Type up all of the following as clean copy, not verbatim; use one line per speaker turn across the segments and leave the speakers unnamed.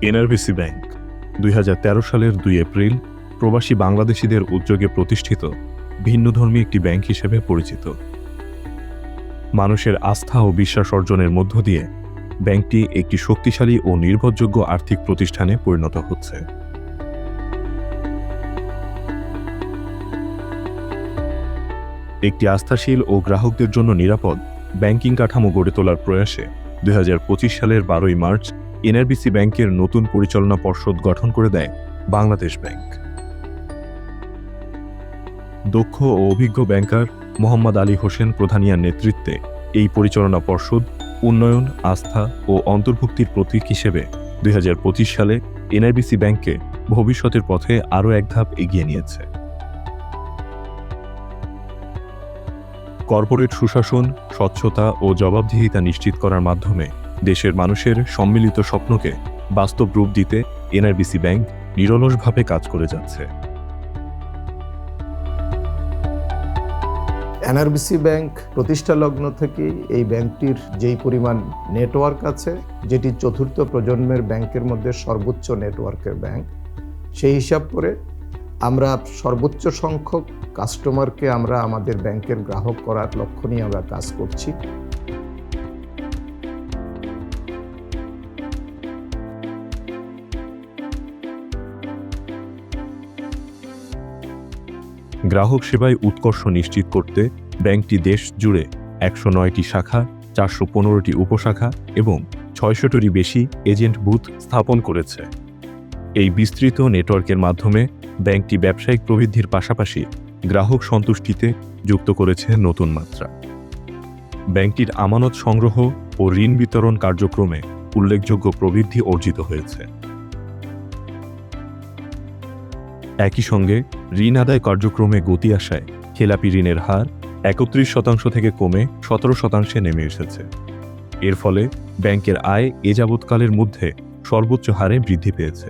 NRBC bank ২০১৩ সালের ২ April প্রবাসী বাংলাদেশিদের উদ্যোগে প্রতিষ্ঠিত ভিন্নধর্মী একটি ব্যাংক হিসেবে পরিচিত। মানুষের আস্থা ও বিশ্বাস অর্জনের মধ্য দিয়ে ব্যাংকটি একটি শক্তিশালী ও নির্ভরযোগ্য আর্থিক প্রতিষ্ঠানে পরিণত হচ্ছে। একটি আস্থাশীল ও গ্রাহকদের জন্য নিরাপদ ব্যাংকিং কাঠামো গড়ে তোলার প্রয়াসে ২০২৫ সালের ১২ই মার্চ এনআরবিসি ব্যাংকের নতুন পরিচালনা পর্ষদ গঠন করে দেয় বাংলাদেশ ব্যাংক। দক্ষ ও অভিজ্ঞ ব্যাংকার মোহাম্মদ আলী হোসেন প্রধানিয়ার নেতৃত্বে এই পরিচালনা পর্ষদ উন্নয়ন, আস্থা ও অন্তর্ভুক্তির প্রতীক হিসেবে ২০২৫ সালে এনআরবিসি ব্যাংককে ভবিষ্যতের পথে আরও এক ধাপ এগিয়ে নিয়েছে। কর্পোরেট সুশাসন, স্বচ্ছতা ও জবাবদিহিতা নিশ্চিত করার মাধ্যমে দেশের মানুষের সম্মিলিত স্বপ্নকে বাস্তব রূপ দিতে এনআরবিসি ব্যাংক নিরলসভাবে কাজ করে যাচ্ছে।
এনআরবিসি ব্যাংক প্রতিষ্ঠা লগ্ন থেকে এই ব্যাংকটির যেই পরিমাণ নেটওয়ার্ক আছে, যেটি চতুর্থ প্রজন্মের ব্যাংকের মধ্যে সর্বোচ্চ নেটওয়ার্কের ব্যাংক, সেই হিসাব করে আমরা সর্বোচ্চ সংখ্যক কাস্টমারকে আমরা আমাদের ব্যাংকের গ্রাহক করার লক্ষ্য নিয়ে আমরা কাজ করছি।
গ্রাহক সেবায় উৎকর্ষ নিশ্চিত করতে ব্যাংকটি দেশ জুড়ে ১০৯টি শাখা, ৪১৫টি উপশাখা এবং ৬০০টিরও বেশি এজেন্ট বুথ স্থাপন করেছে। এই বিস্তৃত নেটওয়ার্কের মাধ্যমে ব্যাংকটি ব্যবসায়িক প্রবৃদ্ধির পাশাপাশি গ্রাহক সন্তুষ্টিতে যুক্ত করেছে নতুন মাত্রা। ব্যাংকটির আমানত সংগ্রহ ও ঋণ বিতরণ কার্যক্রমে উল্লেখযোগ্য প্রবৃদ্ধি অর্জিত হয়েছে। একই সঙ্গে ঋণ আদায় কার্যক্রমে গতি আসায় খেলাপি ঋণের হার ৩১% থেকে কমে ১৭% নেমে এসেছে। এর ফলে ব্যাংকের আয় এ যাবৎকালের মধ্যে সর্বোচ্চ হারে বৃদ্ধি পেয়েছে।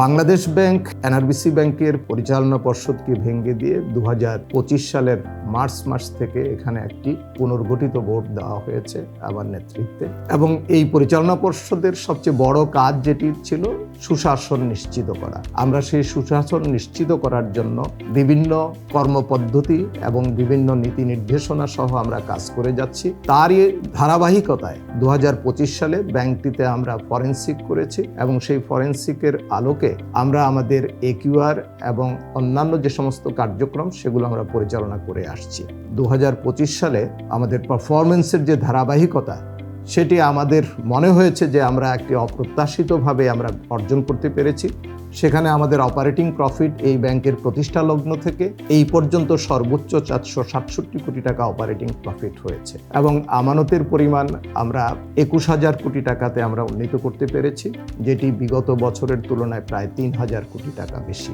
বাংলাদেশ ব্যাংক এনআরবিসি ব্যাংকের পরিচালনা পর্ষদকে ভেঙে দিয়ে ২০২৫ সালের মার্চ মাস থেকে এখানে একটি পুনর্গঠিত বোর্ড দেওয়া হয়েছে আমার নেতৃত্বে, এবং এই পরিচালনা পর্ষদের সবচেয়ে বড় কাজ যেটি ছিল সুশাসন নিশ্চিত করা। আমরা সেই সুশাসন নিশ্চিত করার জন্য বিভিন্ন কর্মপদ্ধতি এবং বিভিন্ন নীতি নির্দেশনা সহ আমরা কাজ করে যাচ্ছি। তারই ধারাবাহিকতায় ২০২৫ সালে ব্যাংকটিতে আমরা ফরেনসিক করেছি এবং সেই ফরেনসিকের আলোকে আমরা আমাদের একিউআর এবং অন্যান্য যে সমস্ত কার্যক্রম সেগুলো আমরা পরিচালনা করে আসছি। ২০২৫ সালে আমাদের পারফরমেন্সের যে ধারাবাহিকতা, সেটি আমাদের মনে হয়েছে যে আমরা একটি অপ্রত্যাশিতভাবে আমরা অর্জন করতে পেরেছি। সেখানে আমাদের অপারেটিং প্রফিট এই ব্যাংকের প্রতিষ্ঠা লগ্ন থেকে এই পর্যন্ত সর্বোচ্চ ৪৬৭ কোটি টাকা অপারেটিং প্রফিট হয়েছে এবং আমানতের পরিমাণ আমরা ২১,০০০ কোটি টাকাতে আমরা উন্নীত করতে পেরেছি, যেটি বিগত বছরের তুলনায় প্রায় ৩,০০০ কোটি টাকা বেশি।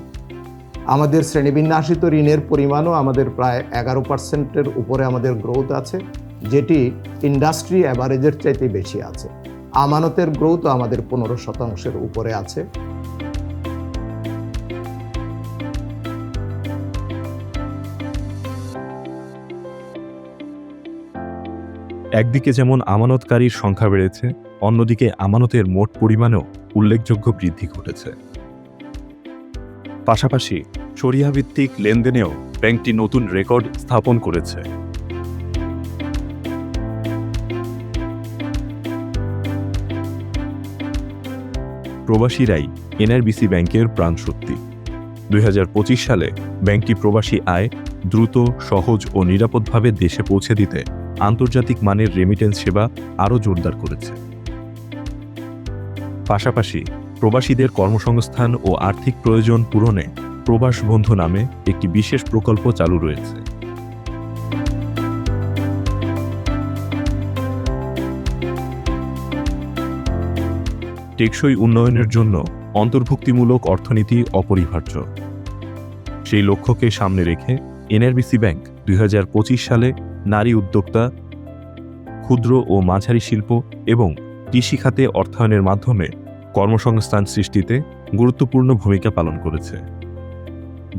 আমাদের শ্রেণীবিন্যাসিত ঋণের পরিমাণও আমাদের প্রায় ১১%-এর উপরে আমাদের গ্রোথ আছে, যেটি ইন্ডাস্ট্রি অ্যাভারেজের চাইতে বেশি আছে। আমানতের গ্রোথও আমাদের ১৫%-এর উপরে আছে।
একদিকে যেমন আমানতকারীর সংখ্যা বেড়েছে, অন্যদিকে আমানতের মোট পরিমাণেও উল্লেখযোগ্য বৃদ্ধি ঘটেছে। পাশাপাশি শরিয়াভিত্তিক লেনদেনেও ব্যাংকটি নতুন রেকর্ড স্থাপন করেছে। প্রবাসীরাই এনআরবিসি ব্যাংকের প্রাণশক্তি। ২০২৫ সালে ব্যাংকটি প্রবাসী আয় দ্রুত, সহজ ও নিরাপদভাবে দেশে পৌঁছে দিতে আন্তর্জাতিক মানের রেমিটেন্স সেবা আরও জোরদার করেছে। পাশাপাশি প্রবাসীদের কর্মসংস্থান ও আর্থিক প্রয়োজন পূরণে প্রবাস বন্ধু নামে একটি বিশেষ প্রকল্প চালু রয়েছে। টেকসই উন্নয়নের জন্য অন্তর্ভুক্তিমূলক অর্থনীতি অপরিহার্য। সেই লক্ষ্যকে সামনে রেখে এনআরবিসি ব্যাংক ২০২৫ সালে নারী উদ্যোক্তা, ক্ষুদ্র ও মাঝারি শিল্প এবং কৃষি খাতে অর্থায়নের মাধ্যমে কর্মসংস্থান সৃষ্টিতে গুরুত্বপূর্ণ ভূমিকা পালন করেছে।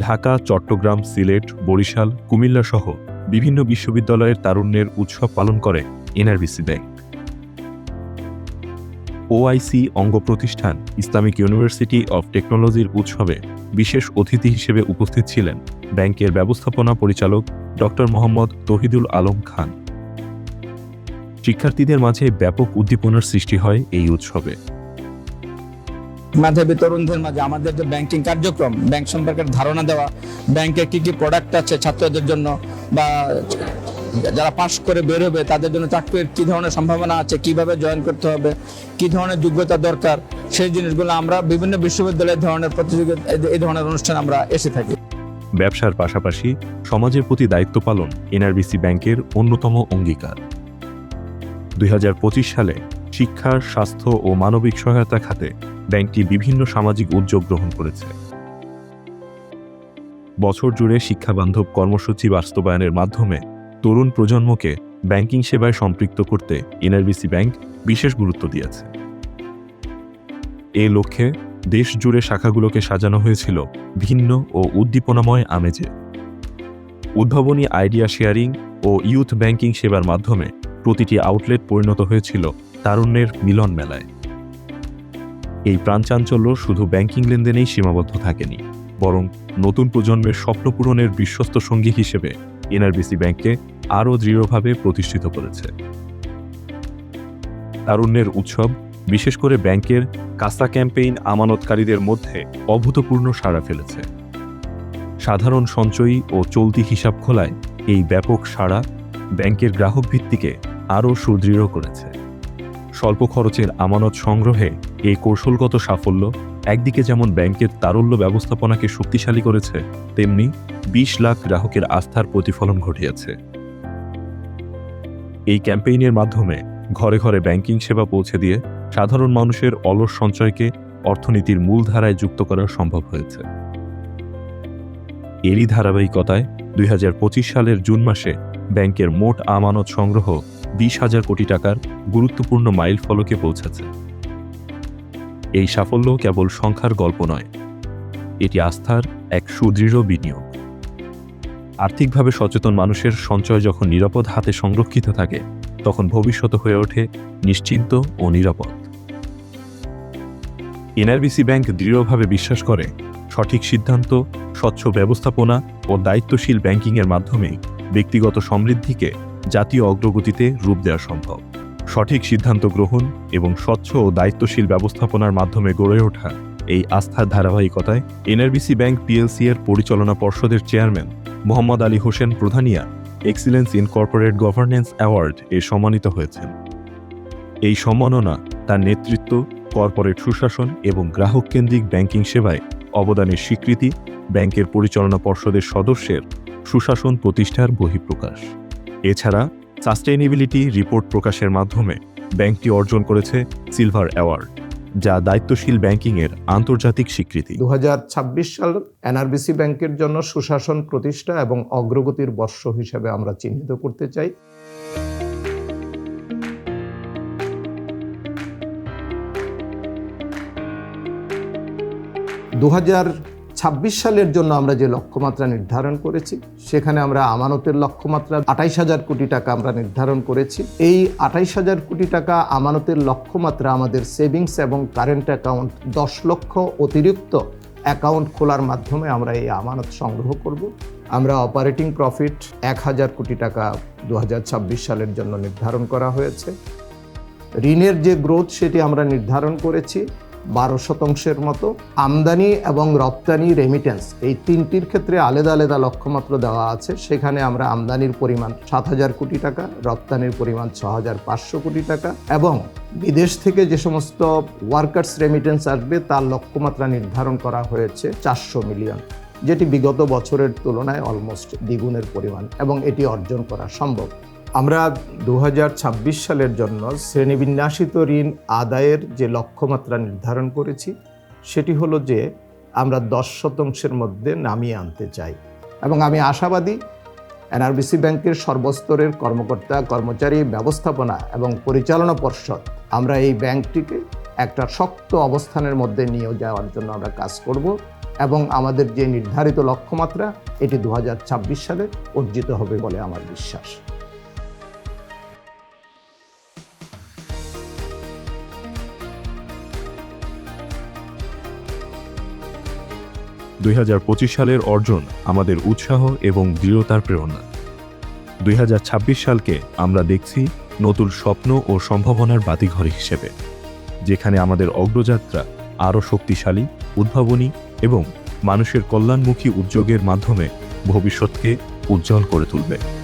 ঢাকা, চট্টগ্রাম, সিলেট, বরিশাল, কুমিল্লা সহ বিভিন্ন বিশ্ববিদ্যালয়ের তারুণ্যের উৎসব পালন করে এনআরবিসি ব্যাংক। ওআইসি অঙ্গ প্রতিষ্ঠান ইসলামিক ইউনিভার্সিটি অফ টেকনোলজির উৎসবে বিশেষ অতিথি হিসেবে উপস্থিত ছিলেন ব্যাংকের ব্যবস্থাপনা পরিচালক ডক্টর মোহাম্মদ তৌহিদুল আলম খান। শিক্ষার্থীদের মাঝে ব্যাপক উদ্দীপনার সৃষ্টি হয় এই উৎসবে।
মেধাবী তরুণদের মাঝে আমাদের যে ব্যাংকিং কার্যক্রম, ব্যাংক সম্পর্কে ধারণা দেওয়া, ব্যাংকে কি কি প্রোডাক্ট আছে ছাত্রদের জন্য বা যারা পাস করে বের হবে তাদের জন্য চাকরির কি ধরনের সম্ভাবনা আছে, কিভাবে জয়েন করতে হবে, কি ধরনের যোগ্যতা দরকার, সেই জিনিসগুলো আমরা বিভিন্ন বিশ্ববিদ্যালয়ের ধরনের প্রতিযোগিতা, এই ধরনের অনুষ্ঠান আমরা এসে থাকি।
ব্যবসার পাশাপাশি সমাজের প্রতি দায়িত্ব পালন এনআরবিসি ব্যাংকের অন্যতম অঙ্গীকার। 2025 সালে শিক্ষা, স্বাস্থ্য ও মানবিক সহায়তা খাতে ব্যাংকটি বিভিন্ন সামাজিক উদ্যোগ গ্রহণ করেছে। বছর জুড়ে শিক্ষাবান্ধব কর্মসূচি বাস্তবায়নের মাধ্যমে তরুণ প্রজন্মকে ব্যাংকিং সেবায় সম্পৃক্ত করতে এনআরবিসি ব্যাংক বিশেষ গুরুত্ব দিয়েছে। এই লক্ষ্যে দেশ জুড়ে শাখাগুলোকে সাজানো হয়েছিল ভিন্ন ও উদ্দীপনাময় আমেজে। উদ্ভাবনী আইডিয়া শেয়ারিং ও ইউথ ব্যাংকিং সেবার মাধ্যমে প্রতিটি আউটলেট পরিণত হয়েছিল তারুণ্যের মিলন মেলায়। এই প্রাণচাঞ্চল্য শুধু ব্যাংকিং লেনদেনেই সীমাবদ্ধ থাকেনি, বরং নতুন প্রজন্মের স্বপ্ন পূরণের বিশ্বস্ত সঙ্গী হিসেবে এনআরবিসি ব্যাংককে আরও দৃঢ়ভাবে প্রতিষ্ঠিত করেছে। তারুণ্যের উৎসব, বিশেষ করে ব্যাংকের কাসা ক্যাম্পেইন আমানতকারীদের মধ্যে অভূতপূর্ণ সাড়া ফেলেছে। সাধারণ সঞ্চয়ী ও চলতি হিসাব খোলায় এই ব্যাপক সাড়া ব্যাংকের গ্রাহক ভিত্তিকে আরও সুদৃঢ় করেছে। স্বল্প খরচের আমানত সংগ্রহে এই কৌশলগত সাফল্য একদিকে যেমন ব্যাংকের তারল্য ব্যবস্থাপনাকে শক্তিশালী করেছে, তেমনি 20 লাখ গ্রাহকের আস্থার প্রতিফলন ঘটিয়েছে। এই ক্যাম্পেইনের মাধ্যমে ঘরে ঘরে ব্যাংকিং সেবা পৌঁছে দিয়ে সাধারণ মানুষের অলস সঞ্চয়কে অর্থনীতির মূলধারায় যুক্ত করা সম্ভব হয়েছে। এরই ধারাবাহিকতায় 2025 সালের জুন মাসে ব্যাংকের মোট আমানত সংগ্রহ 20,000 কোটি টাকার গুরুত্বপূর্ণ মাইল ফলকে পৌঁছেছে। এই সাফল্য কেবল সংখ্যার গল্প নয়, এটি আস্থার এক সুদৃঢ় বিনিয়োগ। আর্থিকভাবে সচেতন মানুষের সঞ্চয় যখন নিরাপদ হাতে সংরক্ষিত থাকে, তখন ভবিষ্যৎ হয়ে ওঠে নিশ্চিন্ত ও নিরাপদ। এনআরবিসি ব্যাংক দৃঢ়ভাবে বিশ্বাস করে, সঠিক সিদ্ধান্ত, স্বচ্ছ ব্যবস্থাপনা ও দায়িত্বশীল ব্যাংকিংয়ের মাধ্যমেই ব্যক্তিগত সমৃদ্ধিকে জাতীয় অগ্রগতিতে রূপ দেওয়া সম্ভব। সঠিক সিদ্ধান্ত গ্রহণ এবং স্বচ্ছ ও দায়িত্বশীল ব্যবস্থাপনার মাধ্যমে গড়ে ওঠা এই আস্থার ধারাবাহিকতায় এনআরবিসি ব্যাংক পিএলসি এর পরিচালনা পর্ষদের chairman Mohammad Ali Hossain Pradhania excellence in corporate governance award এ সম্মানিত হয়েছেন। এই সম্মাননা তার নেতৃত্ব, কর্পোরেট সুশাসন এবং গ্রাহককেন্দ্রিক ব্যাংকিং সেবায় অবদানের স্বীকৃতি, ব্যাংকের পরিচালনা পর্ষদের সদস্যের সুশাসন প্রতিষ্ঠার বহিঃপ্রকাশ। এছাড়া সাস্টেইনেবিলিটি রিপোর্ট প্রকাশের মাধ্যমে ব্যাংকটি অর্জন করেছে সিলভার অ্যাওয়ার্ড, যা দায়িত্বশীল ব্যাংকিংয়ের আন্তর্জাতিক স্বীকৃতি।
2026 সাল এনআরবিসি ব্যাংকের জন্য সুশাসন প্রতিষ্ঠা এবং অগ্রগতির বর্ষ হিসেবে আমরা চিহ্নিত করতে চাই। 2026 সালের জন্য আমরা যে লক্ষ্যমাত্রা নির্ধারণ করেছি, সেখানে আমরা আমানতের লক্ষ্যমাত্রা 28,000 কোটি টাকা আমরা নির্ধারণ করেছি। এই 28,000 কোটি টাকা আমানতের লক্ষ্যমাত্রা আমাদের সেভিংস এবং কারেন্ট অ্যাকাউন্ট 10 লক্ষ অতিরিক্ত অ্যাকাউন্ট খোলার মাধ্যমে আমরা এই আমানত সংগ্রহ করব। আমরা অপারেটিং প্রফিট 1,000 কোটি টাকা 2026 সালের জন্য নির্ধারণ করা হয়েছে। ঋণের যে গ্রোথ সেটি আমরা নির্ধারণ করেছি 12% মতো। আমদানি এবং রপ্তানি রেমিটেন্স এই তিনটির ক্ষেত্রে আলাদা আলাদা লক্ষ্যমাত্রা দেওয়া আছে। সেখানে আমরা আমদানির পরিমাণ 7,000 কোটি টাকা, রপ্তানির পরিমাণ 6,500 কোটি টাকা এবং বিদেশ থেকে যে সমস্ত ওয়ার্কার্স রেমিটেন্স আসবে তার লক্ষ্যমাত্রা নির্ধারণ করা হয়েছে 400 মিলিয়ন, যেটি বিগত বছরের তুলনায় অলমোস্ট দ্বিগুণের পরিমাণ এবং এটি অর্জন করা সম্ভব। আমরা 2026 সালের জন্য শ্রেণীবিন্যাসিত ঋণ আদায়ের যে লক্ষ্যমাত্রা নির্ধারণ করেছি সেটি হলো যে আমরা 10% মধ্যে নামিয়ে আনতে চাই এবং আমি আশাবাদী এনআরবিসি ব্যাংকের সর্বস্তরের কর্মকর্তা, কর্মচারী, ব্যবস্থাপনা এবং পরিচালনা পর্ষদ আমরা এই ব্যাংকটিকে একটা শক্ত অবস্থানের মধ্যে নিয়ে যাওয়ার জন্য আমরা কাজ করব এবং আমাদের যে নির্ধারিত লক্ষ্যমাত্রা এটি 2026 সালে অর্জিত হবে বলে আমার বিশ্বাস।
2025 সালের অর্জন আমাদের উৎসাহ এবং দৃঢ়তার প্রেরণা। 2026 সালকে আমরা দেখছি নতুন স্বপ্ন ও সম্ভাবনার বাতিঘর হিসেবে, যেখানে আমাদের অগ্রযাত্রা আরও শক্তিশালী, উদ্ভাবনী এবং মানুষের কল্যাণমুখী উদ্যোগের মাধ্যমে ভবিষ্যৎকে উজ্জ্বল করে তুলবে।